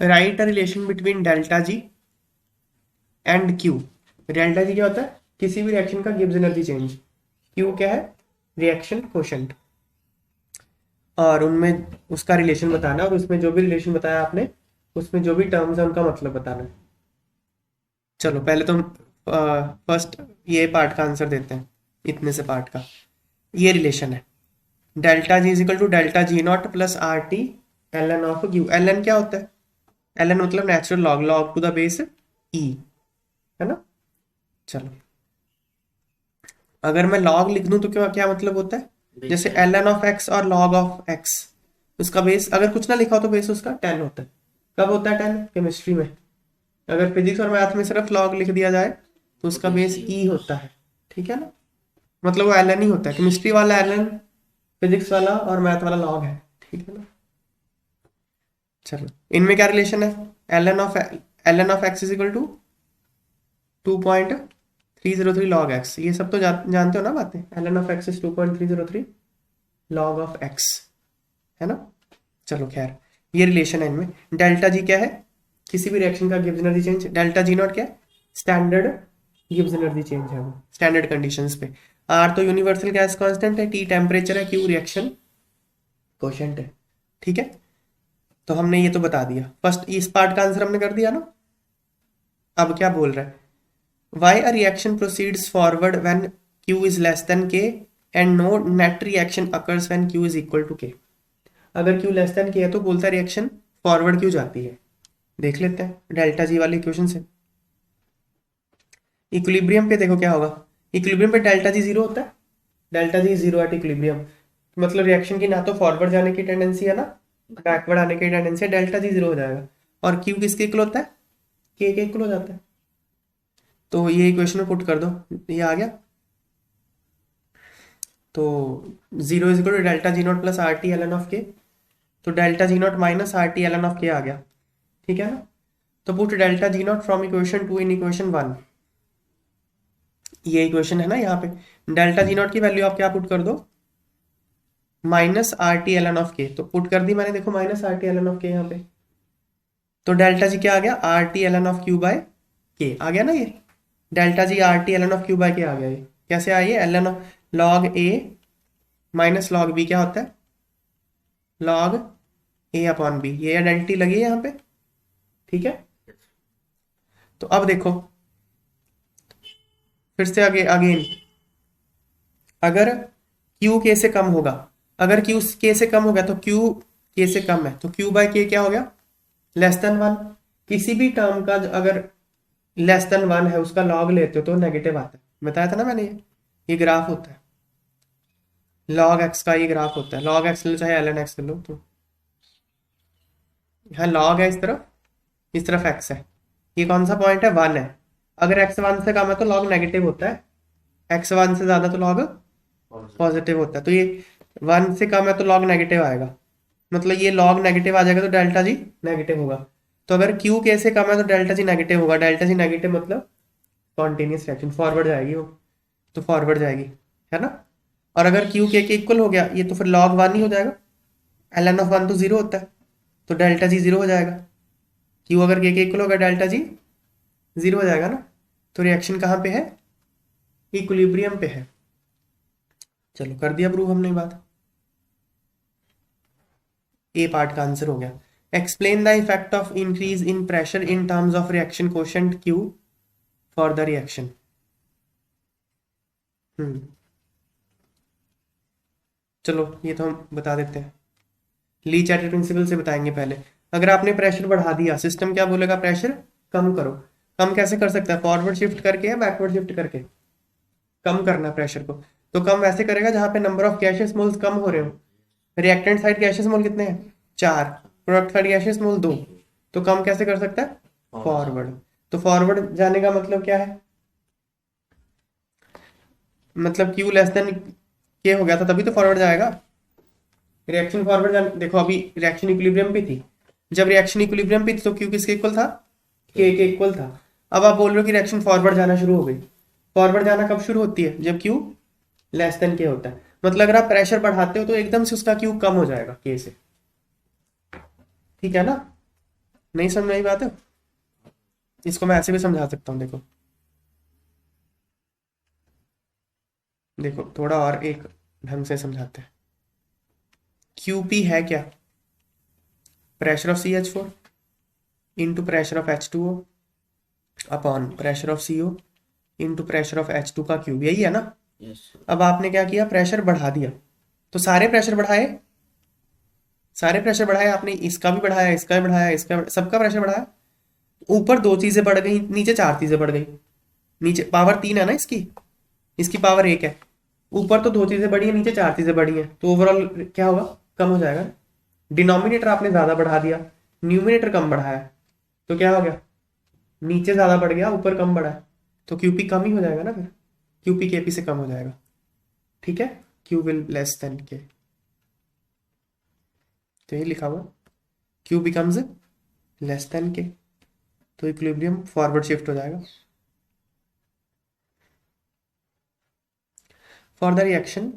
Right a relation between delta G and Q. Delta G क्या होता है? किसी भी रिएक्शन का गिब्स एनर्जी चेंज। क्यू क्या है? Reaction quotient. और उनमें उसका रिलेशन बताना है, और उसमें जो भी रिलेशन बताया आपने उसमें जो भी टर्म्स है उनका मतलब बताना है। चलो पहले तो फर्स्ट ये पार्ट का आंसर देते हैं, इतने से पार्ट का। ये रिलेशन है delta G is equal to delta G naught plus R T L N of Q. L N क्या होता है? एल एन मतलब natural log, log to the base E, है ना। चलो अगर मैं लॉग लिख दूं तो क्या क्या मतलब होता है? जैसे एल एन ऑफ एक्स और लॉग ऑफ एक्स, उसका बेस अगर कुछ ना लिखा हो तो बेस उसका 10 होता है। कब होता है 10? केमिस्ट्री में। अगर फिजिक्स और मैथ में सिर्फ लॉग लिख दिया जाए तो उसका बेस ई होता है, ठीक है ना। मतलब वो एल एन ही होता है, केमिस्ट्री वाला एल एन, फिजिक्स वाला और मैथ वाला लॉग है, ठीक है ना। चलो इनमें क्या रिलेशन है? L N of X is equal to 2.303 log X. ये सब तो जानते हो ना बातें। L N of X is 2.303 log of X, है ना। चलो खैर, ये रिलेशन है इनमें। डेल्टा जी क्या है? किसी भी रिएक्शन का Gibbs energy change. Delta G not क्या है? स्टैंडर्ड गिब्स एनर्जी चेंज है वो, स्टैंडर्ड कंडीशंस पे। आर तो यूनिवर्सल गैस कांस्टेंट है, टी टेम्परेचर है, क्यू रिएक्शन कोशेंट है, ठीक है। तो हमने ये तो बता दिया, फर्स्ट इस पार्ट का आंसर हमने कर दिया ना। अब क्या बोल रहा है? Why a reaction proceeds forward when Q is less than K and no net reaction occurs when Q is equal to K। अगर Q लेस देन K है तो बोलता है रिएक्शन फॉरवर्ड क्यों जाती है। देख लेते हैं डेल्टा जी वाली इक्वेशन से। इक्विलिब्रियम पे देखो क्या होगा। इक्विलिब्रियम पे डेल्टा जी जीरो होता है। Delta G zero at equilibrium, मतलब रिएक्शन की ना तो फॉरवर्ड जाने की टेंडेंसी है ना बैकवर्ड आने की टेंडेंसी है। डेल्टा जी जीरो हो जाएगा। और Q किसके इक्वल होता है? के इक्वल हो जाता है। तो ये इक्वेशन में पुट कर दो, ये आ गया। तो zero is equal to delta G naught plus R T L N of K. तो delta G naught minus R T L N of K आ गया, ठीक है ना। तो put delta G naught from equation 2 in equation 1। ये इक्वेशन है ना, यहाँ पे डेल्टा जी नॉट की वैल्यू आप क्या पुट कर दो? Minus R T L N of K. तो पुट कर दी मैंने, देखो minus R T L N of K यहाँ पे। तो डेल्टा जी क्या आ गया? R T L N of Q by K आ गया ना ये। Delta G R T L N of Q by K आ गया। ये कैसे आया? ये L N of log A minus log B क्या होता है? Log A upon B. ये आइडेंटिटी लगी है यहाँ पे, ठीक है। तो अब देखो फिर से आगे अगेन, अगर क्यू के से कम होगा, अगर क्यू के से कम हो गया तो क्यू के से कम है तो क्यू बाय के क्या हो गया? Less than one. किसी भी टर्म का अगर लेस देन वन है उसका लॉग लेते हो तो नेगेटिव आता है, बताया था ना मैंने। ये ग्राफ होता है लॉग एक्स का, ये ग्राफ होता है। लॉग एक्स लो चाहे एल एन एक्स लो, तो यहाँ लॉग है इस तरफ एक्स है। ये कौन सा पॉइंट है? वन है। अगर एक्स वन से कम है तो लॉग नेगेटिव होता है, एक्स वन से ज्यादा तो लॉग पॉजिटिव होता है। तो ये वन से कम है तो लॉग नेगेटिव आएगा, मतलब ये लॉग नेगेटिव आ जाएगा तो डेल्टा जी नेगेटिव होगा। तो अगर क्यू के से कम है तो डेल्टा जी नेगेटिव होगा। डेल्टा जी नेगेटिव मतलब स्पॉन्टेनियस रिएक्शन फॉरवर्ड जाएगी वो, तो फॉरवर्ड जाएगी, है ना। और अगर क्यू के इक्वल हो गया ये तो फिर लॉग वन ही हो जाएगा। एल एन ऑफ वन तो जीरो होता है, तो डेल्टा जी जीरो हो जाएगा। क्यू अगर के इक्वल होगा डेल्टा जी जीरो हो जाएगा ना। तो रिएक्शन कहाँ पे है? इक्विलिब्रियम पे है। चलो कर दिया प्रूव हमने बात। ए पार्ट का आंसर हो गया। Explain the effect of increase in pressure in terms of reaction quotient Q for the reaction. चलो ये तो हम बता देते हैं, ली चार्टर प्रिंसिपल से बताएंगे पहले। अगर आपने प्रेशर बढ़ा दिया, सिस्टम क्या बोलेगा? प्रेशर कम करो। कम कैसे कर सकता है? फॉरवर्ड शिफ्ट करके या बैकवर्ड शिफ्ट करके कम करना प्रेशर को। तो कम वैसे करेगा जहां पे नंबर ऑफ गैसियस मोल्स कम हो रहे हो। रिएक्टेंट साइड गैसियस मोल कितने हैं? 4। प्रोडक्ट साइड गैसियस मोल 2। तो कम कैसे कर सकता है? फॉरवर्ड। तो फॉरवर्ड जाने का मतलब क्या है? मतलब क्यू लेस देन के हो गया था तभी तो फॉरवर्ड जाएगा। रिएक्शन फॉरवर्ड देखो अभी रिएक्शन इक्विलिब्रियम पे थी, जब रिएक्शन इक्विलिब्रियम पे थी तो क्यू किसके इक्वल था? के इक्वल था। अब आप बोल रहे हो कि रिएक्शन फॉरवर्ड जाना शुरू हो गई। फॉरवर्ड जाना कब शुरू होती है? जब क्यू लेस देन के होता है। मतलब अगर आप प्रेशर बढ़ाते हो तो एकदम से उसका क्यू कम हो जाएगा के से, ठीक है ना। नहीं समझ में आई बात है? इसको मैं ऐसे भी समझा सकता हूँ, देखो देखो थोड़ा और एक ढंग से समझाते हैं। QP है क्या? Pressure of CH4 into pressure of H2O upon pressure of CO into pressure of H2 का क्यूब, यही है ना? यस। अब आपने क्या किया, प्रेशर बढ़ा दिया, तो सारे प्रेशर बढ़ाए, सारे प्रेशर बढ़ाए आपने, इसका भी बढ़ाया, इसका भी बढ़ाया, इसका सबका प्रेशर बढ़ाया। ऊपर दो चीजें बढ़ गई, नीचे चार चीजें बढ़ गई। नीचे पावर 3 है ना इसकी, इसकी पावर 1 है। ऊपर तो दो चीजें बढ़ी है, नीचे चार चीजें बढ़ी हैं, तो ओवरऑल क्या होगा, कम हो जाएगा। डिनोमिनेटर आपने ज्यादा बढ़ा दिया, न्यूमिनेटर कम बढ़ाया, तो क्या हो गया, नीचे ज्यादा बढ़ गया, ऊपर कम बढ़ा है, तो QP कम ही हो जाएगा ना फिर। QP KP से कम हो जाएगा, ठीक है। Q will less than K, तो ये लिखा हुआ Q becomes less than K, तो इक्विलिब्रियम फॉरवर्ड शिफ्ट हो जाएगा। For the reaction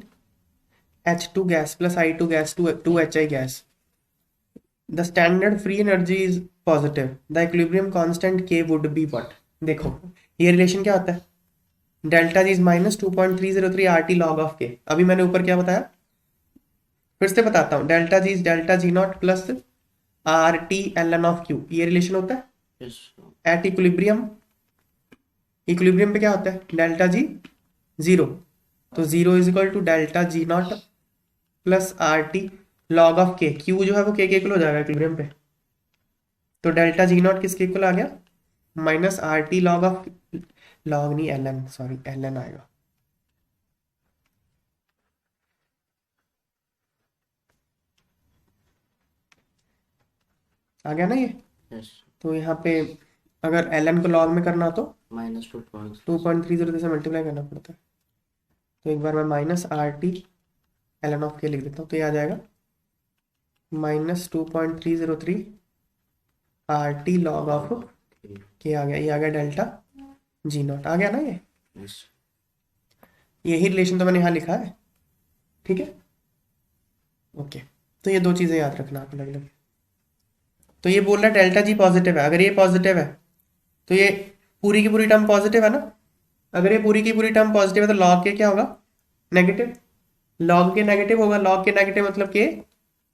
H2 gas plus I2 gas to 2HI gas, the standard free energy is positive, the equilibrium constant K would be what? देखो ये relation क्या होता है, delta G is minus 2.303 RT log of K। अभी मैंने ऊपर क्या बताया, फिर से बताता हूँ, delta G is delta G naught plus RT ln of Q, ये रिलेशन होता है। यस। एट इक्विलिब्रियम, इक्विलिब्रियम पे क्या होता है, डेल्टा जी जीरो, तो zero is equal to delta G naught plus RT log of K, Q जो है वो K के इक्वल हो जाएगा इक्विलिब्रियम पे, तो डेल्टा जी नॉट किसके इक्वल आ गया, minus RT log of, log नहीं LN, सॉरी LN आएगा। आ गया ना ये? यस। तो यहाँ पे अगर LN को लॉग में करना तो माइनस 2.3। 2.30 से मल्टीप्लाई करना पड़ता है, तो एक बार मैं minus RT ln of K लिख देता हूँ, तो ये आ जाएगा minus 2.303 RT log of K, आ गया, ये आ गया डेल्टा जी नॉट, आ गया ना ये? यस। यही रिलेशन तो मैंने यहाँ लिखा है, ठीक है, ओके। तो ये दो चीज़ें याद रखना आप अलग अलग। तो ये बोल रहा है डेल्टा जी पॉजिटिव है, अगर ये पॉजिटिव है तो ये पूरी की पूरी टर्म पॉजिटिव है ना, अगर ये पूरी की पूरी टर्म पॉजिटिव है तो लॉग के क्या होगा, नेगेटिव, लॉग के नेगेटिव होगा, लॉग के नेगेटिव मतलब के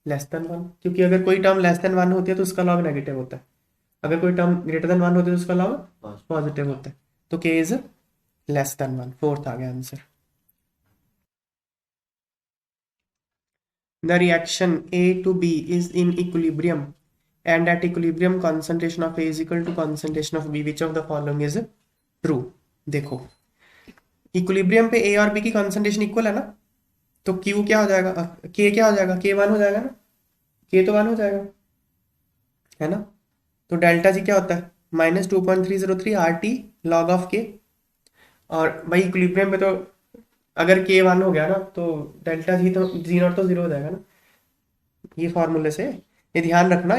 लेस देन वन, क्योंकि अगर कोई टर्म लेस देन वन होती है तो उसका लॉग नेगेटिव होता है, अगर कोई टर्म ग्रेटर देन वन होती है तो उसका लॉग पॉजिटिव होता है, तो K is less than one, fourth आ गया answer. The reaction A to B is in equilibrium and at equilibrium concentration of A is equal to concentration of B, which of the following is true? देखो equilibrium पे A और B की concentration equal है ना, तो Q क्या हो जाएगा, K क्या हो जाएगा, K वन हो जाएगा ना, K तो वन हो जाएगा, है ना। तो डेल्टा जी क्या होता है, minus 2.303 RT log of K, और भाई इक्विलिब्रियम पे तो अगर K वन हो गया ना तो डेल्टा जी तो जी नॉट तो जीरो हो जाएगा ना, ये फॉर्मूले से। ये ध्यान रखना,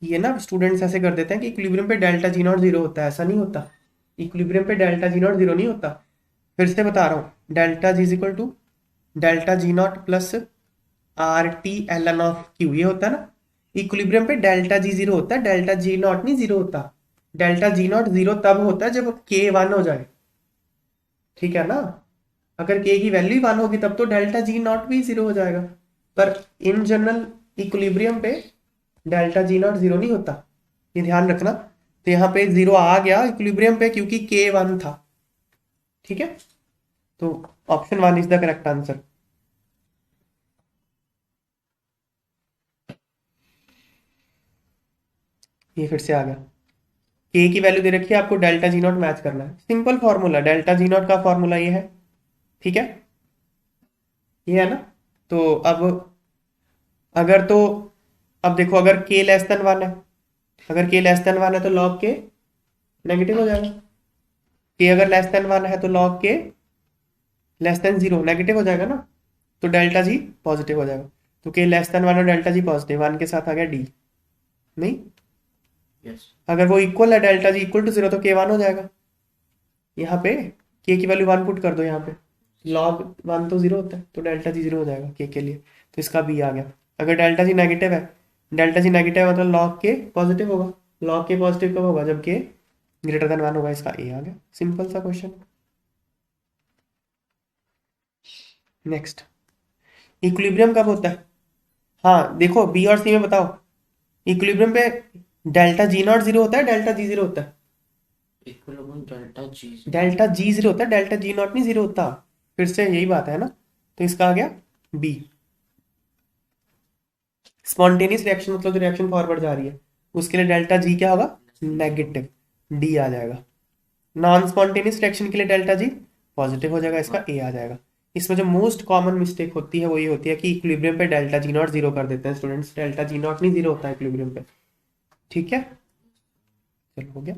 ये ना स्टूडेंट्स ऐसे कर देते हैं कि इक्विलिब्रियम पे डेल्टा जी नॉट जीरो होता है, ऐसा नहीं होता, इक्विलिब्रियम पे डेल्टा जी नॉट जीरो नहीं होता। फिर से बता रहा हूँ, delta G is equal to delta G naught plus RT ln of Q, ये होता है ना। इक्विलिब्रियम पे डेल्टा जी जीरो होता है, डेल्टा जी नॉट नहीं जीरो होता, डेल्टा जी नॉट जीरो तब होता है जब K वन हो जाए, ठीक है ना। अगर K की वैल्यू वन होगी तब तो डेल्टा जी नॉट भी जीरो हो जाएगा, पर इन जनरल इक्विलिब्रियम पे डेल्टा जी नॉट जीरो नहीं होता, ये ध्यान रखना। तो यहाँ पे जीरो आ गया इक्विलिब्रियम पे क्योंकि K वन था, ठीक है। तो option one is the correct answer. ये फिर से आ गया, K की वैल्यू दे रखी है आपको, डेल्टा जी नॉट मैच करना है, simple formula, delta G not का फॉर्मूला ये है, ठीक है, ये है ना। तो अब अगर तो अब देखो, अगर K लेस देन वन है, अगर K लेस देन वन है तो लॉग K नेगेटिव हो जाएगा, K अगर लेस देन वन है तो log K less than zero negative हो जाएगा ना, तो डेल्टा जी पॉजिटिव हो जाएगा, तो K लेस देन वन और डेल्टा जी पॉजिटिव, वन के साथ आ गया D, नहीं। यस। अगर वो इक्वल है, delta G equal to zero, तो K वन हो जाएगा, यहाँ पे K की वैल्यू वन पुट कर दो, यहाँ पे लॉग वन तो जीरो होता है, तो डेल्टा जी जीरो हो जाएगा K के लिए, तो इसका B आ गया। अगर डेल्टा जी नेगेटिव है, डेल्टा जी नेगेटिव है मतलब लॉग K पॉजिटिव होगा, लॉग के पॉजिटिव कब होगा, जब के ग्रेटर देन 1 होगा, इसका ए आ गया, सिंपल सा क्वेश्चन। नेक्स्ट, इक्विलिब्रियम कब होता है? हाँ देखो बी और सी में बताओ, इक्विलिब्रियम पे डेल्टा जी नॉट जीरो होता है, डेल्टा जी जीरो होता है? Equilibrium delta G delta G zero होता है, डेल्टा जी नॉट नहीं जीरो होता। फिर से यही बात है ना, तो इसका आ गया बी। स्पॉन्टेनियस रिएक्शन मतलब जो रिएक्शन फॉरवर्ड जा रही है, उसके लिए डेल्टा जी क्या होगा, नेगेटिव, डी आ जाएगा। नॉन स्पॉन्टेनियस रिएक्शन के लिए डेल्टा जी पॉजिटिव हो जाएगा, इसका ए आ जाएगा। इसमें जो मोस्ट कॉमन मिस्टेक होती है वो ये होती है कि इक्विलिब्रियम पे डेल्टा जी नॉट जीरो कर देते हैं स्टूडेंट्स, डेल्टा जी नॉट नहीं जीरो होता है इक्विलिब्रियम पे, ठीक है। चलो हो गया।